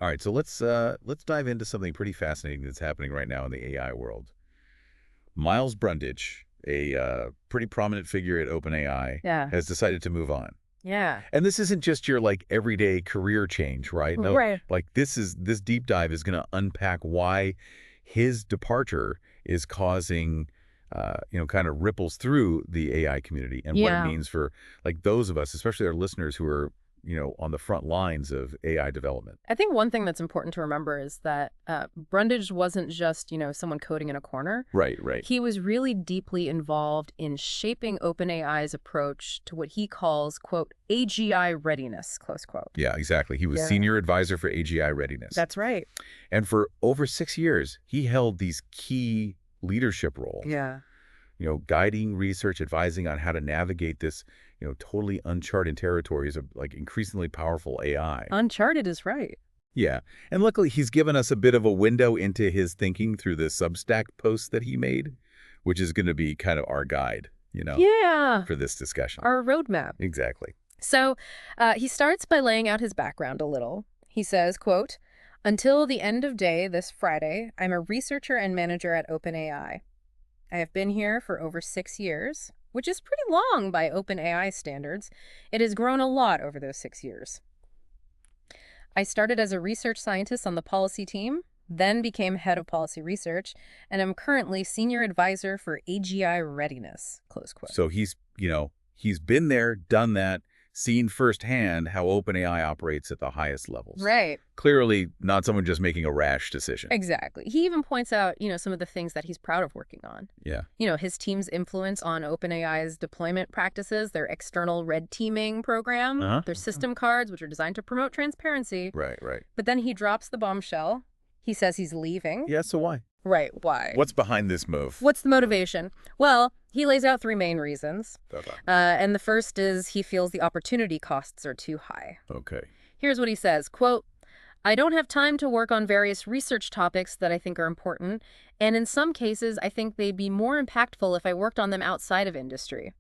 All right, so let's dive into something pretty fascinating that's happening right now in the AI world. Miles Brundage, a pretty prominent figure at OpenAI, Yeah. has decided to move on. Yeah. And this isn't just your like everyday career change, right? No, Right. like this deep dive is going to unpack why his departure is causing kind of ripples through the AI community and what it Yeah. means for like those of us, especially our listeners who are, on the front lines of AI development. I think one thing that's important to remember is that Brundage wasn't just, someone coding in a corner. Right, right. He was really deeply involved in shaping OpenAI's approach to what he calls, quote, AGI readiness, close quote. Yeah, exactly. He was Yeah. senior advisor for AGI readiness. That's right. And for over 6 years, he held these key leadership roles. Yeah. Guiding research, advising on how to navigate this, totally uncharted territories of like increasingly powerful AI. Uncharted is right. Yeah. And luckily, he's given us a bit of a window into his thinking through the Substack post that he made, which is going to be kind of our guide, Yeah. for this discussion. Our roadmap. Exactly. So he starts by laying out his background a little. He says, quote, until the end of day this Friday, I'm a researcher and manager at OpenAI. I have been here for over 6 years, which is pretty long by OpenAI standards. It has grown a lot over those 6 years. I started as a research scientist on the policy team, then became head of policy research, and am currently senior advisor for AGI readiness, close quote. So he's been there, done that, seen firsthand how OpenAI operates at the highest levels. Right. Clearly not someone just making a rash decision. Exactly. He even points out, some of the things that he's proud of working on. Yeah. His team's influence on OpenAI's deployment practices, their external red teaming program, their system cards, which are designed to promote transparency. Right, right. But then he drops the bombshell. He says he's leaving. Yeah, so why? Right, why? What's behind this move? What's the motivation? Well, he lays out 3 main reasons. Okay. And the first is he feels the opportunity costs are too high. Okay. Here's what he says, quote, I don't have time to work on various research topics that I think are important, and in some cases, I think they'd be more impactful if I worked on them outside of industry.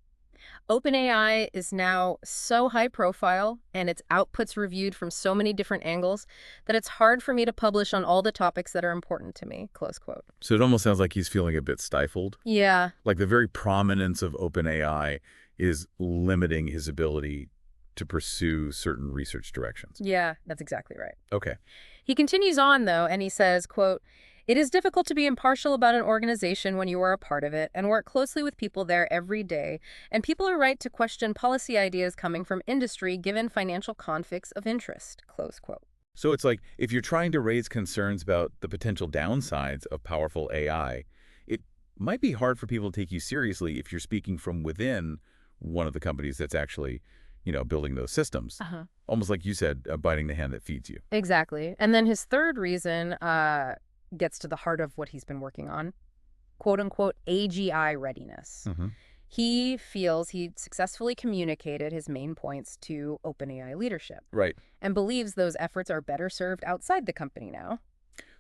OpenAI is now so high profile and its outputs reviewed from so many different angles that it's hard for me to publish on all the topics that are important to me, close quote. So it almost sounds like he's feeling a bit stifled. Yeah. Like the very prominence of OpenAI is limiting his ability to pursue certain research directions. Yeah, that's exactly right. Okay. He continues on, though, and he says, quote, it is difficult to be impartial about an organization when you are a part of it and work closely with people there every day, and people are right to question policy ideas coming from industry given financial conflicts of interest, close quote. So it's like if you're trying to raise concerns about the potential downsides of powerful AI, it might be hard for people to take you seriously if you're speaking from within one of the companies that's actually, building those systems. Almost like you said, biting the hand that feeds you. Exactly. And then his third reason gets to the heart of what he's been working on, quote unquote, AGI readiness. He feels he successfully communicated his main points to OpenAI leadership. Right. And believes those efforts are better served outside the company now.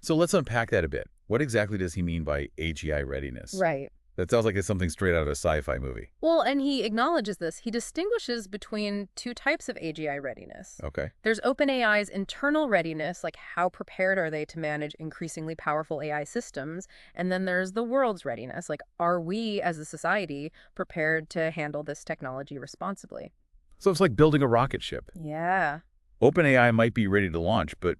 So let's unpack that a bit. What exactly does he mean by AGI readiness? Right. That sounds like it's something straight out of a sci-fi movie. Well, and he acknowledges this. He distinguishes between 2 types of AGI readiness. Okay. There's OpenAI's internal readiness, like how prepared are they to manage increasingly powerful AI systems? And then there's the world's readiness, like are we as a society prepared to handle this technology responsibly? So it's like building a rocket ship. Yeah. OpenAI might be ready to launch, but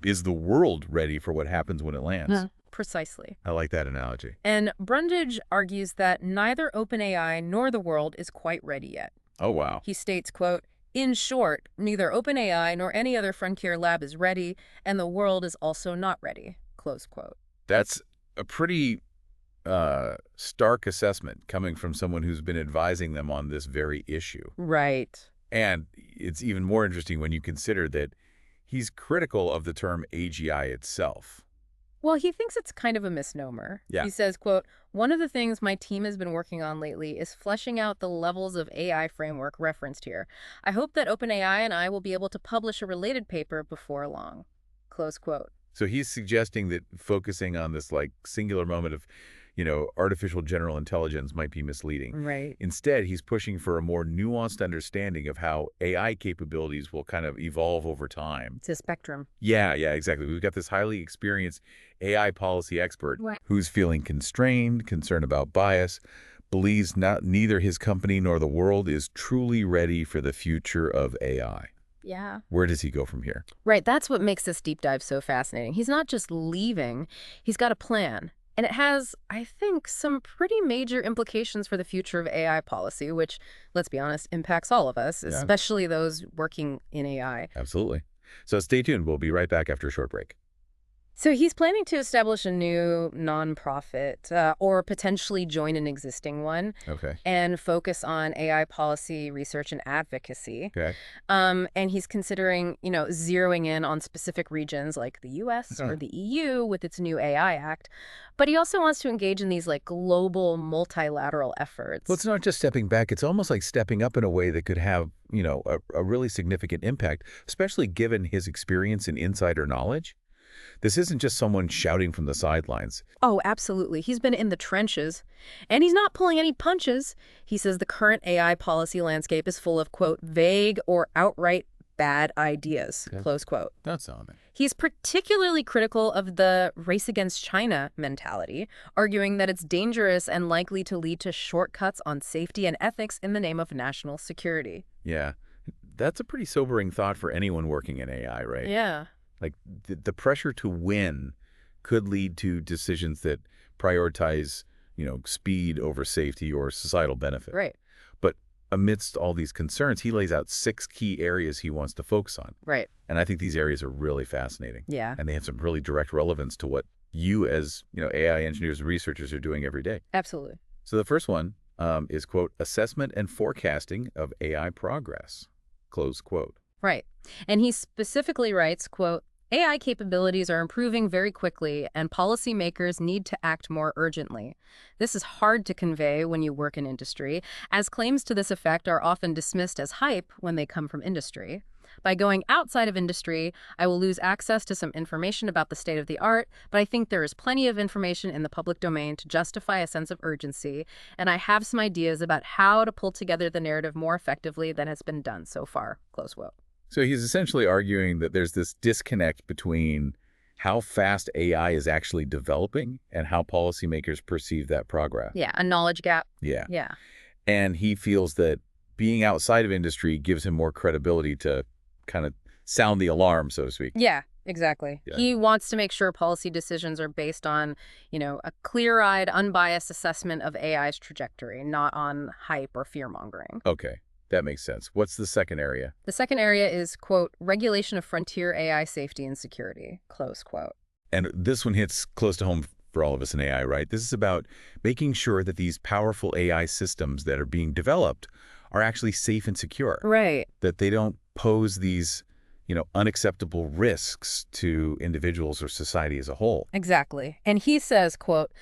is the world ready for what happens when it lands? Precisely. I like that analogy. And Brundage argues that neither OpenAI nor the world is quite ready yet. Oh, wow. He states, quote, in short, neither OpenAI nor any other frontier lab is ready, and the world is also not ready, close quote. That's a pretty stark assessment coming from someone who's been advising them on this very issue. Right. And it's even more interesting when you consider that he's critical of the term AGI itself. Well, he thinks it's kind of a misnomer. Yeah. He says, quote, one of the things my team has been working on lately is fleshing out the levels of AI framework referenced here. I hope that OpenAI and I will be able to publish a related paper before long, close quote. So he's suggesting that focusing on this like singular moment of, artificial general intelligence might be misleading. Right. Instead, he's pushing for a more nuanced understanding of how AI capabilities will kind of evolve over time. It's a spectrum. Yeah, exactly. We've got this highly experienced AI policy expert Right. who's feeling constrained, concerned about bias, believes neither his company nor the world is truly ready for the future of AI. Yeah. Where does he go from here? Right. That's what makes this deep dive so fascinating. He's not just leaving, he's got a plan. And it has, I think, some pretty major implications for the future of AI policy, which, let's be honest, impacts all of us, Yeah. especially those working in AI. Absolutely. So stay tuned. We'll be right back after a short break. So he's planning to establish a new nonprofit or potentially join an existing one Okay. and focus on AI policy research and advocacy. Okay. And he's considering, zeroing in on specific regions like the US or the EU with its new AI Act. But he also wants to engage in these like global multilateral efforts. Well, it's not just stepping back. It's almost like stepping up in a way that could have, a really significant impact, especially given his experience and insider knowledge. This isn't just someone shouting from the sidelines. Oh, absolutely. He's been in the trenches, and he's not pulling any punches. He says the current AI policy landscape is full of, quote, vague or outright bad ideas, close quote. That's on it. He's particularly critical of the race against China mentality, arguing that it's dangerous and likely to lead to shortcuts on safety and ethics in the name of national security. Yeah. That's a pretty sobering thought for anyone working in AI, right? Yeah. Like the pressure to win could lead to decisions that prioritize, speed over safety or societal benefit. Right. But amidst all these concerns, he lays out 6 key areas he wants to focus on. Right. And I think these areas are really fascinating. Yeah. And they have some really direct relevance to what you as, AI engineers and researchers are doing every day. Absolutely. So the first one is, quote, assessment and forecasting of AI progress, close quote. Right. And he specifically writes, quote, AI capabilities are improving very quickly, and policymakers need to act more urgently. This is hard to convey when you work in industry, as claims to this effect are often dismissed as hype when they come from industry. By going outside of industry, I will lose access to some information about the state of the art, but I think there is plenty of information in the public domain to justify a sense of urgency, and I have some ideas about how to pull together the narrative more effectively than has been done so far, close quote. So he's essentially arguing that there's this disconnect between how fast AI is actually developing and how policymakers perceive that progress. Yeah, a knowledge gap. Yeah. Yeah. And he feels that being outside of industry gives him more credibility to kind of sound the alarm, so to speak. Yeah, exactly. Yeah. He wants to make sure policy decisions are based on, a clear-eyed, unbiased assessment of AI's trajectory, not on hype or fear-mongering. Okay, that makes sense. What's the second area? The second area is, quote, regulation of frontier AI safety and security, close quote. And this one hits close to home for all of us in AI, right? This is about making sure that these powerful AI systems that are being developed are actually safe and secure. Right. That they don't pose these, unacceptable risks to individuals or society as a whole. Exactly. And he says, quote,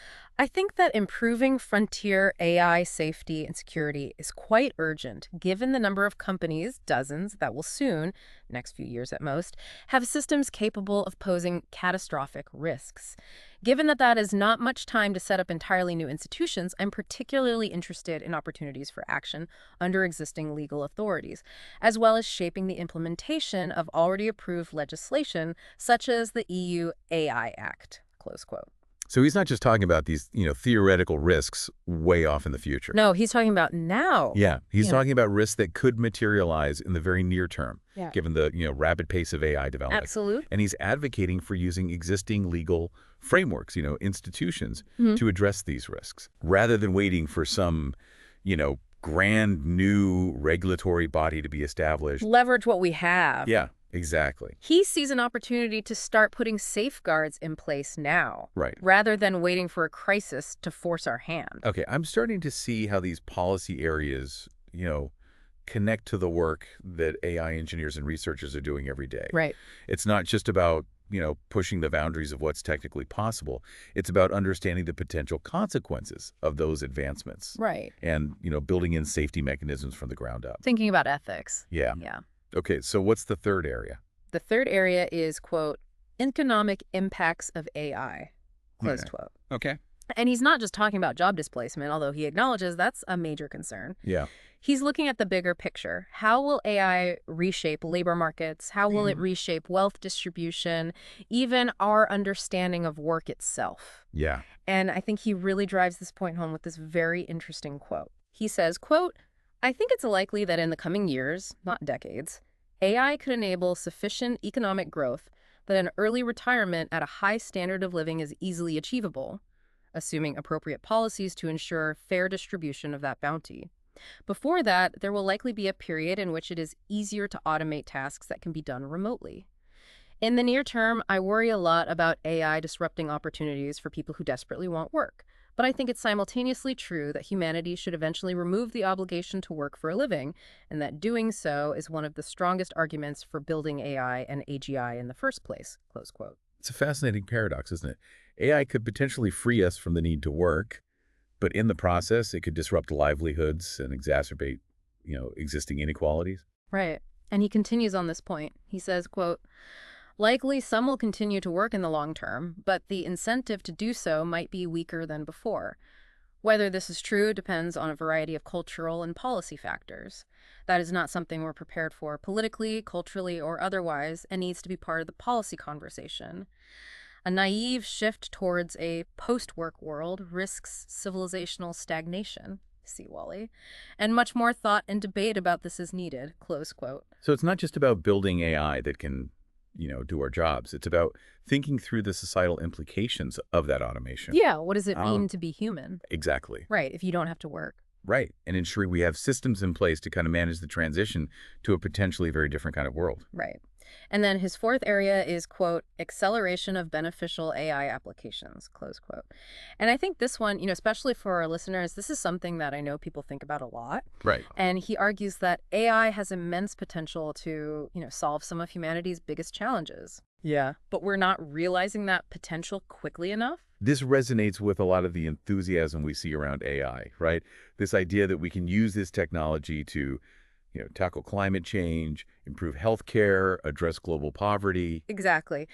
I think that improving frontier AI safety and security is quite urgent, given the number of companies, dozens, that will soon, next few years at most, have systems capable of posing catastrophic risks. Given that is not much time to set up entirely new institutions, I'm particularly interested in opportunities for action under existing legal authorities, as well as shaping the implementation of already approved legislation, such as the EU AI Act, close quote. So he's not just talking about these, theoretical risks way off in the future. No, he's talking about now. Yeah, he's talking about risks that could materialize in the very near term, Yeah. given the, rapid pace of AI development. Absolutely. And he's advocating for using existing legal frameworks, institutions Mhm. to address these risks, rather than waiting for some, grand new regulatory body to be established. Leverage what we have. Yeah, exactly. He sees an opportunity to start putting safeguards in place now, Right. rather than waiting for a crisis to force our hand. Okay, I'm starting to see how these policy areas, connect to the work that AI engineers and researchers are doing every day. Right. It's not just about, pushing the boundaries of what's technically possible. It's about understanding the potential consequences of those advancements. Right. And, building in safety mechanisms from the ground up. Thinking about ethics. Yeah. Yeah. Okay, so what's the third area? The third area is, quote, economic impacts of AI, close Okay. quote. Okay. And he's not just talking about job displacement, although he acknowledges that's a major concern. Yeah. He's looking at the bigger picture. How will AI reshape labor markets? How will it reshape wealth distribution, even our understanding of work itself? Yeah. And I think he really drives this point home with this very interesting quote. He says, quote, "I think it's likely that in the coming years, not decades, AI could enable sufficient economic growth that an early retirement at a high standard of living is easily achievable, assuming appropriate policies to ensure fair distribution of that bounty. Before that, there will likely be a period in which it is easier to automate tasks that can be done remotely. In the near term, I worry a lot about AI disrupting opportunities for people who desperately want work. But I think it's simultaneously true that humanity should eventually remove the obligation to work for a living, and that doing so is one of the strongest arguments for building AI and AGI in the first place." Close quote. It's a fascinating paradox, isn't it? AI could potentially free us from the need to work, but in the process, it could disrupt livelihoods and exacerbate, existing inequalities. Right. And he continues on this point. He says, quote, "Likely some will continue to work in the long term, but the incentive to do so might be weaker than before. Whether this is true depends on a variety of cultural and policy factors. That is not something we're prepared for politically, culturally, or otherwise, and needs to be part of the policy conversation. A naive shift towards a post-work world risks civilizational stagnation," see Wally, "and much more thought and debate about this is needed." Close quote. So it's not just about building AI that can, do our jobs. It's about thinking through the societal implications of that automation. Yeah, what does it Oh, mean to be human? exactly. Right, if you don't have to work. Right. And ensuring we have systems in place to kind of manage the transition to a potentially very different kind of world. Right. And then his fourth area is, quote, "acceleration of beneficial AI applications," close quote. And I think this one, especially for our listeners, this is something that I know people think about a lot. Right. And he argues that AI has immense potential to, solve some of humanity's biggest challenges. Yeah. But we're not realizing that potential quickly enough. This resonates with a lot of the enthusiasm we see around AI, right? This idea that we can use this technology to, tackle climate change, improve healthcare, address global poverty. Exactly.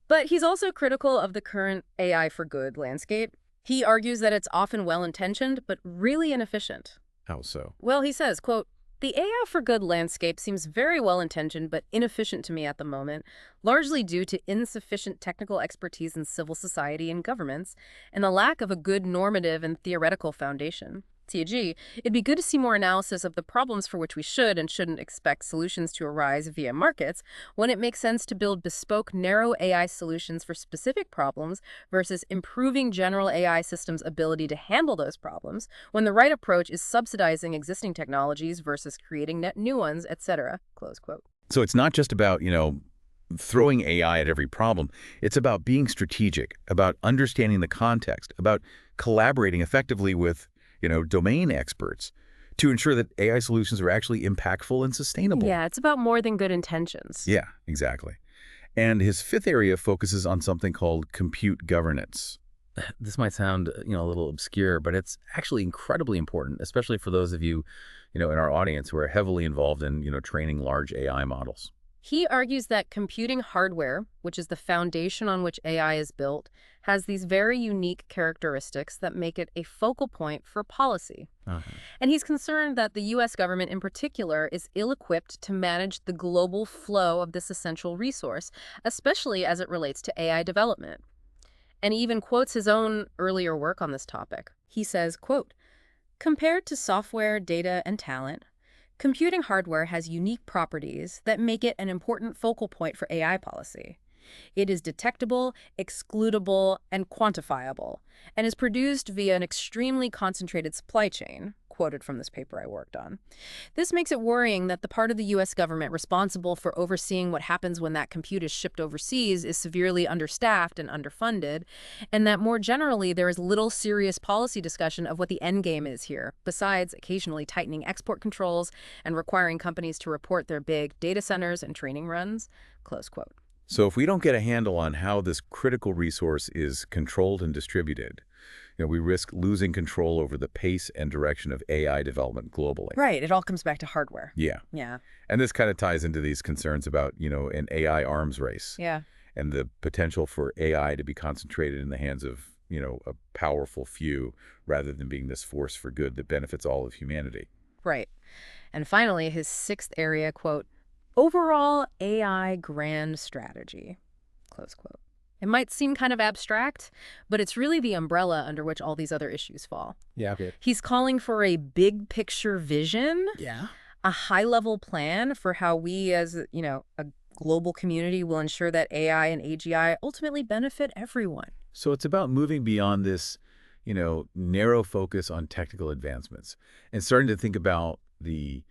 But he's also critical of the current AI for good landscape. He argues that it's often well-intentioned, but really inefficient. How so? Well, he says, quote, "The AI for good landscape seems very well-intentioned but inefficient to me at the moment, largely due to insufficient technical expertise in civil society and governments, and the lack of a good normative and theoretical foundation. TG, it'd be good to see more analysis of the problems for which we should and shouldn't expect solutions to arise via markets when it makes sense to build bespoke, narrow AI solutions for specific problems versus improving general AI systems' ability to handle those problems when the right approach is subsidizing existing technologies versus creating net new ones, etc." Close quote. So it's not just about, throwing AI at every problem. It's about being strategic, about understanding the context, about collaborating effectively with, domain experts to ensure that AI solutions are actually impactful and sustainable. Yeah, it's about more than good intentions. Yeah, exactly. And his fifth area focuses on something called compute governance. This might sound, a little obscure, but it's actually incredibly important, especially for those of you, in our audience who are heavily involved in, training large AI models. He argues that computing hardware, which is the foundation on which AI is built, has these very unique characteristics that make it a focal point for policy. And he's concerned that the U.S. government in particular is ill-equipped to manage the global flow of this essential resource, especially as it relates to AI development. And he even quotes his own earlier work on this topic. He says, quote, "Compared to software, data, and talent, computing hardware has unique properties that make it an important focal point for AI policy. It is detectable, excludable, and quantifiable, and is produced via an extremely concentrated supply chain," quoted from this paper I worked on. "This makes it worrying that the part of the U.S. government responsible for overseeing what happens when that compute is shipped overseas is severely understaffed and underfunded, and that more generally there is little serious policy discussion of what the end game is here, besides occasionally tightening export controls and requiring companies to report their big data centers and training runs." Close quote. So if we don't get a handle on how this critical resource is controlled and distributed, we risk losing control over the pace and direction of AI development globally. Right. It all comes back to hardware. Yeah. Yeah. And this kind of ties into these concerns about, an AI arms race Yeah. and the potential for AI to be concentrated in the hands of, a powerful few rather than being this force for good that benefits all of humanity. Right. And finally, his sixth area, quote, overall AI grand strategy, close quote. It might seem kind of abstract, but it's really the umbrella under which all these other issues fall. Yeah, okay. He's calling for a big picture vision, Yeah. a high-level plan for how we as, a global community will ensure that AI and AGI ultimately benefit everyone. So it's about moving beyond this, narrow focus on technical advancements and starting to think about the,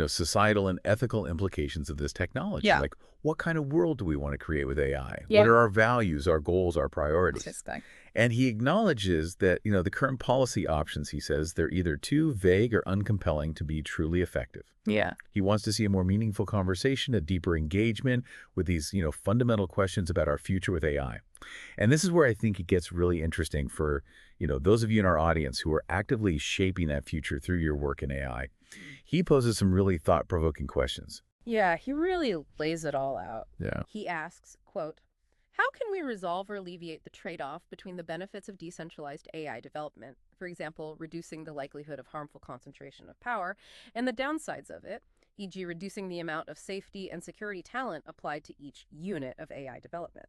societal and ethical implications of this technology. Yeah. Like, what kind of world do we want to create with AI? Yeah. What are our values, our goals, our priorities? Suspect. And he acknowledges that, the current policy options, he says, they're either too vague or uncompelling to be truly effective. Yeah. He wants to see a more meaningful conversation, a deeper engagement with these, fundamental questions about our future with AI. And this is where I think it gets really interesting for, those of you in our audience who are actively shaping that future through your work in AI. He poses some really thought-provoking questions. Yeah, he really lays it all out. Yeah. He asks, quote, how can we resolve or alleviate the trade-off between the benefits of decentralized AI development, for example, reducing the likelihood of harmful concentration of power, and the downsides of it, e.g. reducing the amount of safety and security talent applied to each unit of AI development?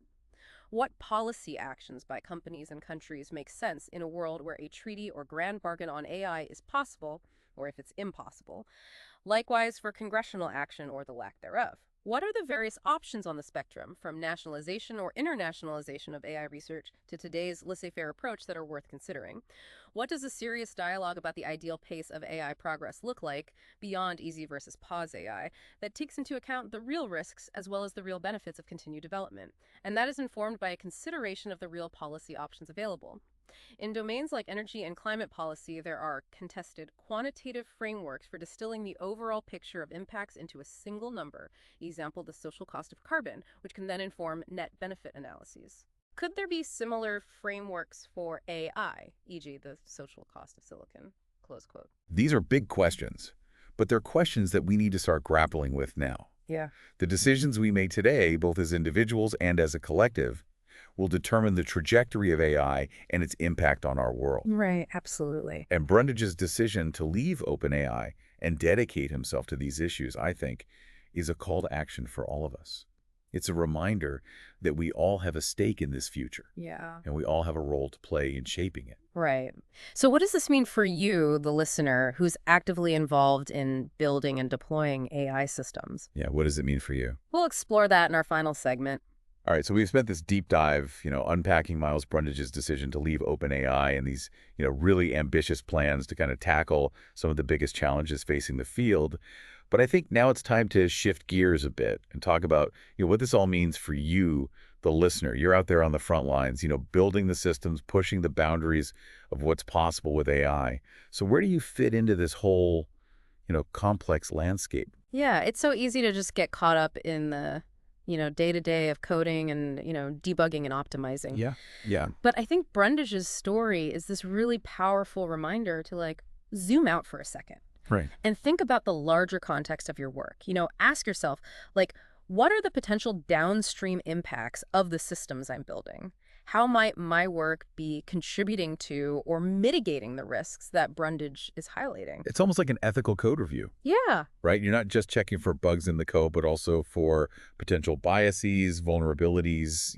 What policy actions by companies and countries make sense in a world where a treaty or grand bargain on AI is possible, or if it's impossible? Likewise for congressional action or the lack thereof. What are the various options on the spectrum, from nationalization or internationalization of AI research to today's laissez-faire approach, that are worth considering? What does a serious dialogue about the ideal pace of AI progress look like, beyond easy versus pause AI, that takes into account the real risks as well as the real benefits of continued development? And that is informed by a consideration of the real policy options available. In domains like energy and climate policy, there are contested quantitative frameworks for distilling the overall picture of impacts into a single number, example the social cost of carbon, which can then inform net benefit analyses. Could there be similar frameworks for AI, e.g. the social cost of silicon? Close quote. These are big questions, but they're questions that we need to start grappling with now. Yeah. The decisions we make today, both as individuals and as a collective, will determine the trajectory of AI and its impact on our world. Right, absolutely. And Brundage's decision to leave OpenAI and dedicate himself to these issues, I think, is a call to action for all of us. It's a reminder that we all have a stake in this future. Yeah. And we all have a role to play in shaping it. Right. So what does this mean for you, the listener, who's actively involved in building and deploying AI systems? Yeah, what does it mean for you? We'll explore that in our final segment. All right, so we've spent this deep dive, unpacking Miles Brundage's decision to leave OpenAI and these, really ambitious plans to kind of tackle some of the biggest challenges facing the field. But I think now it's time to shift gears a bit and talk about, what this all means for you, the listener. You're out there on the front lines, building the systems, pushing the boundaries of what's possible with AI. So where do you fit into this whole, complex landscape? Yeah, it's so easy to just get caught up in the day-to-day of coding and, debugging and optimizing. Yeah. But I think Brundage's story is this really powerful reminder to, zoom out for a second. Right. And think about the larger context of your work. Ask yourself, what are the potential downstream impacts of the systems I'm building? How might my work be contributing to or mitigating the risks that Brundage is highlighting? It's almost like an ethical code review. Yeah. Right? You're not just checking for bugs in the code, but also for potential biases, vulnerabilities,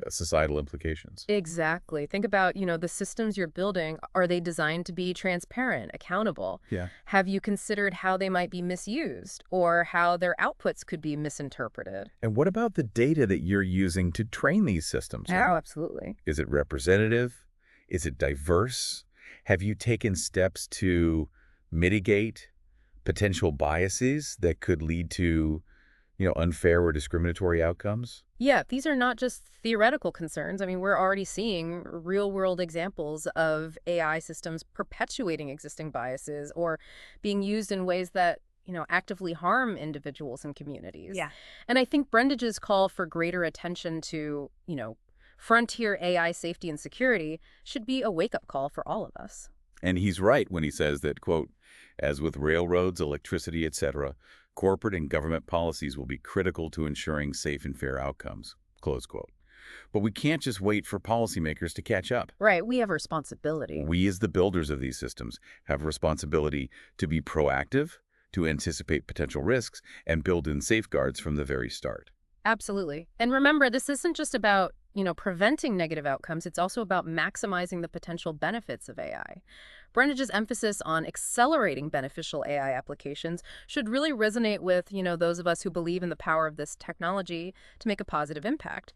societal implications. Exactly. Think about, the systems you're building. Are they designed to be transparent, accountable? Yeah. Have you considered how they might be misused or how their outputs could be misinterpreted? And what about the data that you're using to train these systems? Oh, absolutely. Is it representative? Is it diverse? Have you taken steps to mitigate potential biases that could lead to, unfair or discriminatory outcomes? Yeah, these are not just theoretical concerns. I mean, we're already seeing real-world examples of AI systems perpetuating existing biases or being used in ways that, actively harm individuals and communities. Yeah. And I think Brundage's call for greater attention to, frontier AI safety and security should be a wake-up call for all of us. And he's right when he says that, quote, as with railroads, electricity, etc., corporate and government policies will be critical to ensuring safe and fair outcomes, close quote. But we can't just wait for policymakers to catch up. Right, we have a responsibility. We, as the builders of these systems, have a responsibility to be proactive, to anticipate potential risks, and build in safeguards from the very start. Absolutely. And remember, this isn't just about, preventing negative outcomes. It's also about maximizing the potential benefits of AI. Brundage's emphasis on accelerating beneficial AI applications should really resonate with, those of us who believe in the power of this technology to make a positive impact.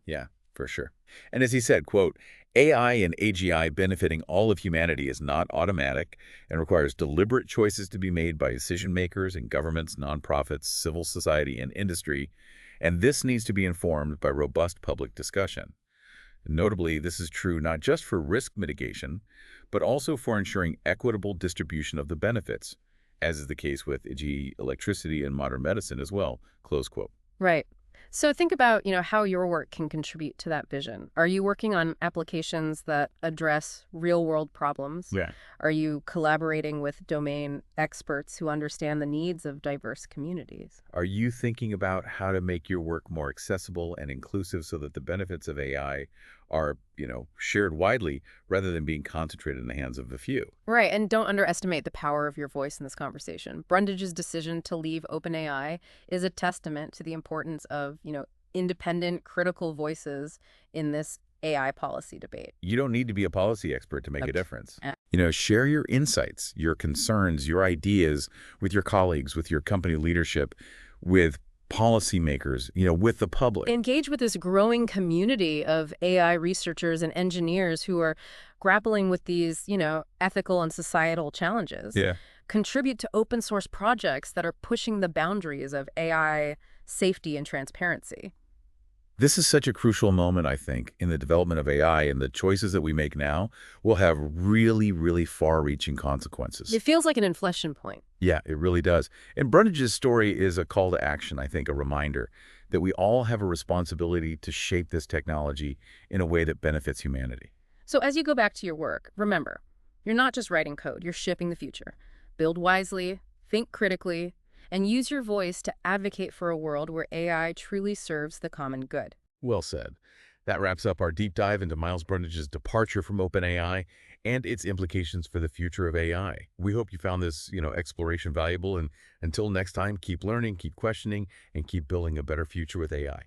Yeah, for sure. And as he said, quote, AI and AGI benefiting all of humanity is not automatic and requires deliberate choices to be made by decision makers in governments, nonprofits, civil society, and industry, and this needs to be informed by robust public discussion. Notably, this is true not just for risk mitigation, but also for ensuring equitable distribution of the benefits, as is the case with, e.g., electricity and modern medicine as well, close quote. Right. So think about, how your work can contribute to that vision. Are you working on applications that address real-world problems? Yeah. Are you collaborating with domain experts who understand the needs of diverse communities? Are you thinking about how to make your work more accessible and inclusive so that the benefits of AI are, shared widely rather than being concentrated in the hands of a few? Right, and don't underestimate the power of your voice in this conversation. Brundage's decision to leave OpenAI is a testament to the importance of, independent, critical voices in this AI policy debate. You don't need to be a policy expert to make a Okay. difference. Uh, Share your insights, your concerns, your ideas with your colleagues, with your company leadership, with policymakers, with the public. Engage with this growing community of AI researchers and engineers who are grappling with these, ethical and societal challenges. Yeah. Contribute to open source projects that are pushing the boundaries of AI safety and transparency. This is such a crucial moment, I think, in the development of AI, and the choices that we make now will have really, really far-reaching consequences. It feels like an inflection point. Yeah, it really does. And Brundage's story is a call to action, I think, a reminder that we all have a responsibility to shape this technology in a way that benefits humanity. So as you go back to your work, remember, you're not just writing code, you're shaping the future. Build wisely, think critically, and use your voice to advocate for a world where AI truly serves the common good. Well said. That wraps up our deep dive into Miles Brundage's departure from OpenAI and its implications for the future of AI. We hope you found this, exploration valuable, and until next time, keep learning, keep questioning, and keep building a better future with AI.